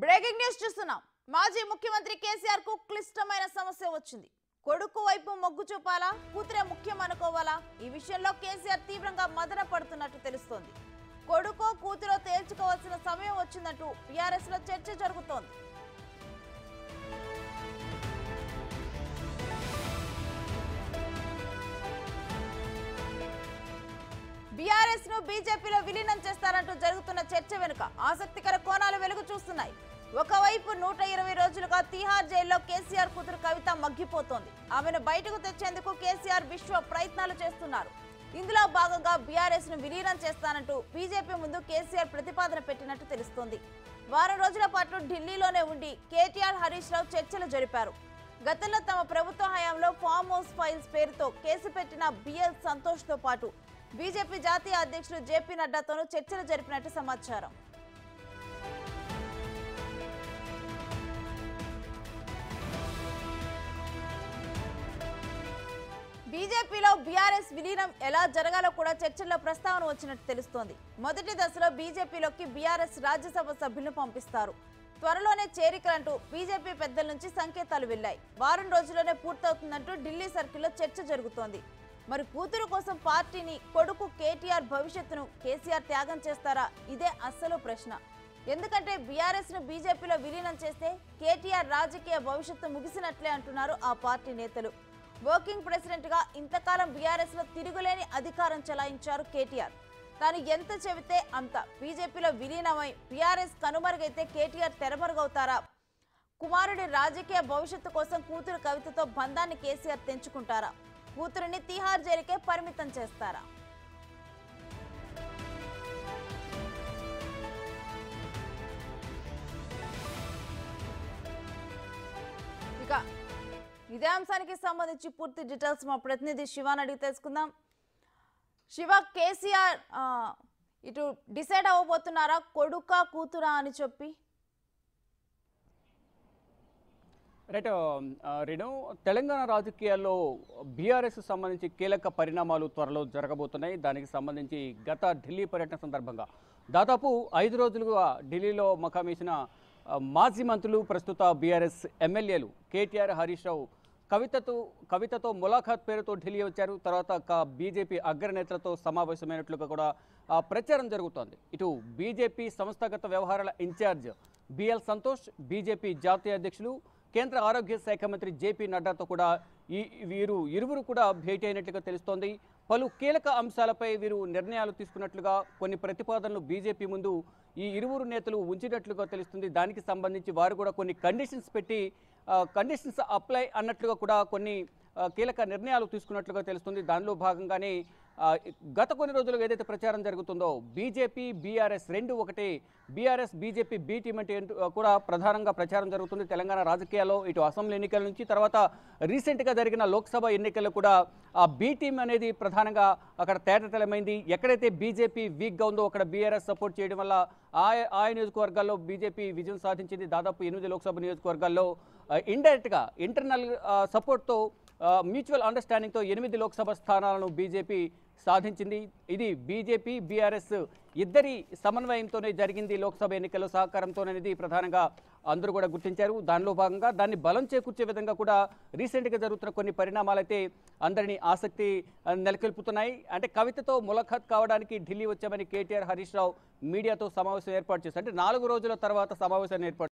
Breaking news చూస్తున్నాం. మాజీ ముఖ్యమంత్రి కేసీఆర్ కు క్లిష్టమైన సమస్య వచ్చింది. కొడుకు వైపు మొగ్గు చూపాలా, కూతురే ముఖ్యం అనుకోవాలా? ఈ విషయంలో కేసీఆర్ తీవ్రంగా మదన పడుతున్నట్టు తెలుస్తోంది. కొడుకో కూతురో తేల్చుకోవాల్సిన సమయం వచ్చిందంటూ బీఆర్ఎస్ లో చర్చ జరుగుతోంది. బీఆర్ఎస్ ను బీజేపీలో విలీనం చేస్తారంటూ జరుగుతున్న చర్చ వెనుక ఆసక్తికర కోణాలు వెలుగు చూస్తున్నాయి. ఒకవైపు 120 రోజులుగా తిహార్ జైల్లో కేసీఆర్ కూతురు కవిత మగ్గిపోతోంది. ఆమెను బయటకు తెచ్చేందుకు కేసీఆర్ విశ్వ ప్రయత్నాలు చేస్తున్నారు. ఇందులో భాగంగా బీఆర్ఎస్ ను విలీనం చేస్తానంటూ బీజేపీ ముందు కేసీఆర్ ప్రతిపాదన పెట్టినట్టు తెలుస్తోంది. వారం రోజుల పాటు ఢిల్లీలోనే ఉండి కేటీఆర్, హరీష్ రావు చర్చలు జరిపారు. గతంలో తమ ప్రభుత్వ హయాంలో ఫామ్ హౌస్ ఫైల్స్ పేరుతో కేసు పెట్టిన బిఎల్ సంతోష్ తో పాటు బీజేపీ జాతీయ అధ్యక్షుడు జేపీ నడ్డాతోనూ చర్చలు జరిపినట్టు సమాచారం. బీజేపీలో బీఆర్ఎస్ విలీనం ఎలా జరగాలో కూడా చర్చల్లో ప్రస్తావన వచ్చినట్టు తెలుస్తోంది. మొదటి దశలో బీజేపీలోకి బీఆర్ఎస్ రాజ్యసభ సభ్యులను పంపిస్తారు. త్వరలోనే చేరికలంటూ బీజేపీ పెద్దల నుంచి సంకేతాలు వెళ్లాయి. వారం రోజుల్లోనే పూర్తవుతుందంటూ ఢిల్లీ సర్కిల్లో చర్చ జరుగుతోంది. మరి కూతురు కోసం పార్టీని, కొడుకు కేటీఆర్ భవిష్యత్తును కేసీఆర్ త్యాగం చేస్తారా? ఇదే అసలు ప్రశ్న. ఎందుకంటే బీఆర్ఎస్ ను బీజేపీలో విలీనం చేస్తే కేటీఆర్ రాజకీయ భవిష్యత్తు ముగిసినట్లే అంటున్నారు ఆ పార్టీ నేతలు. వర్కింగ్ ప్రెసిడెంట్ గా ఇంతకాలం బీఆర్ఎస్ లో తిరుగులేని అధికారం చెలాయించారు కేటీఆర్. తాను ఎంత చెబితే అంత. బీజేపీలో విలీనమై బీఆర్ఎస్ కనుమరుగైతే కేటీఆర్ తెరమరుగవుతారా? కుమారుడి రాజకీయ భవిష్యత్తు కోసం కూతురు కవితతో బంధాన్ని కేసీఆర్ తెంచుకుంటారా? కూతురుని తిహార్ జైలుకే పరిమితం చేస్తారా? ఇక ఇదే అంశానికి సంబంధించి పూర్తి డీటెయిల్స్ మా ప్రతినిధి శివాని అడిగి తెలుసుకుందాం. శివ, కేసీఆర్ ఇటు డిసైడ్ అవ్వబోతున్నారా కొడుకా కూతురా అని చెప్పి? రైట్ రేణు, తెలంగాణ రాజకీయాల్లో బీఆర్ఎస్ సంబంధించి కీలక పరిణామాలు త్వరలో జరగబోతున్నాయి. దానికి సంబంధించి గత ఢిల్లీ పర్యటన సందర్భంగా దాదాపు 5 రోజులుగా ఢిల్లీలో మకామేసిన మాజీ మంత్రులు, ప్రస్తుత బీఆర్ఎస్ ఎమ్మెల్యేలు కేటీఆర్, హరీష్ రావు కవితతో ములాఖాత్ పేరుతో ఢిల్లీ వచ్చారు. తర్వాత బీజేపీ అగ్రనేతలతో సమావేశమైనట్లుగా కూడా ప్రచారం జరుగుతోంది. ఇటు బీజేపీ సంస్థాగత వ్యవహారాల ఇన్ఛార్జ్ బిఎల్ సంతోష్, బీజేపీ జాతీయ అధ్యక్షులు, కేంద్ర ఆరోగ్య శాఖ మంత్రి జేపీ నడ్డాతో కూడా ఇరువురు కూడా భేటీ అయినట్లుగా తెలుస్తోంది. పలు కీలక అంశాలపై వీరు నిర్ణయాలు తీసుకున్నట్లుగా, కొన్ని ప్రతిపాదనలు బీజేపీ ముందు ఈ ఇరువురు నేతలు ఉంచినట్లుగా తెలుస్తుంది. దానికి సంబంధించి వారు కూడా కొన్ని కండిషన్స్ పెట్టి కండిషన్స్ అప్లై అన్నట్లుగా కూడా కొన్ని కీలక నిర్ణయాలు తీసుకున్నట్లుగా తెలుస్తుంది. దానిలో భాగంగానే గత కొన్ని రోజులుగా ఏదైతే ప్రచారం జరుగుతుందో బీజేపీ బీఆర్ఎస్ రెండు ఒకటే, బీఆర్ఎస్ బీజేపీ బీ టీమ్ అంటే కూడా ప్రధానంగా ప్రచారం జరుగుతుంది తెలంగాణ రాజకీయాల్లో. ఇటు అసెంబ్లీ ఎన్నికల నుంచి తర్వాత రీసెంట్గా జరిగిన లోక్సభ ఎన్నికల్లో కూడా ఆ బీ టీమ్ అనేది ప్రధానంగా అక్కడ తేటతెల్లమైంది. ఎక్కడైతే బీజేపీ వీక్గా ఉందో అక్కడ బీఆర్ఎస్ సపోర్ట్ చేయడం వల్ల ఆయా నియోజకవర్గాల్లో బీజేపీ విజయం సాధించింది. దాదాపు 8 లోక్సభ నియోజకవర్గాల్లో ఇండైరెక్ట్గా ఇంటర్నల్ సపోర్ట్తో మ్యూచువల్ అండర్స్టాండింగ్తో 8 లోక్సభ స్థానాలను బీజేపీ సాధించింది. ఇది బీజేపీ బీఆర్ఎస్ ఇద్దరి సమన్వయంతోనే జరిగింది. లోక్సభ ఎన్నికల్లో సహకారంతోనేది ప్రధానంగా అందరూ కూడా గుర్తించారు. దానిలో భాగంగా దాన్ని బలం చేకూర్చే విధంగా కూడా రీసెంట్గా జరుగుతున్న కొన్ని పరిణామాలైతే అందరినీ ఆసక్తి నెలకొల్పుతున్నాయి. అంటే కవితతో ములాఖాత్ కావడానికి ఢిల్లీ వచ్చామని కేటీఆర్, హరీష్ రావు మీడియాతో సమావేశం ఏర్పాటు చేశారు. అంటే 4 రోజుల తర్వాత సమావేశాన్ని ఏర్పాటు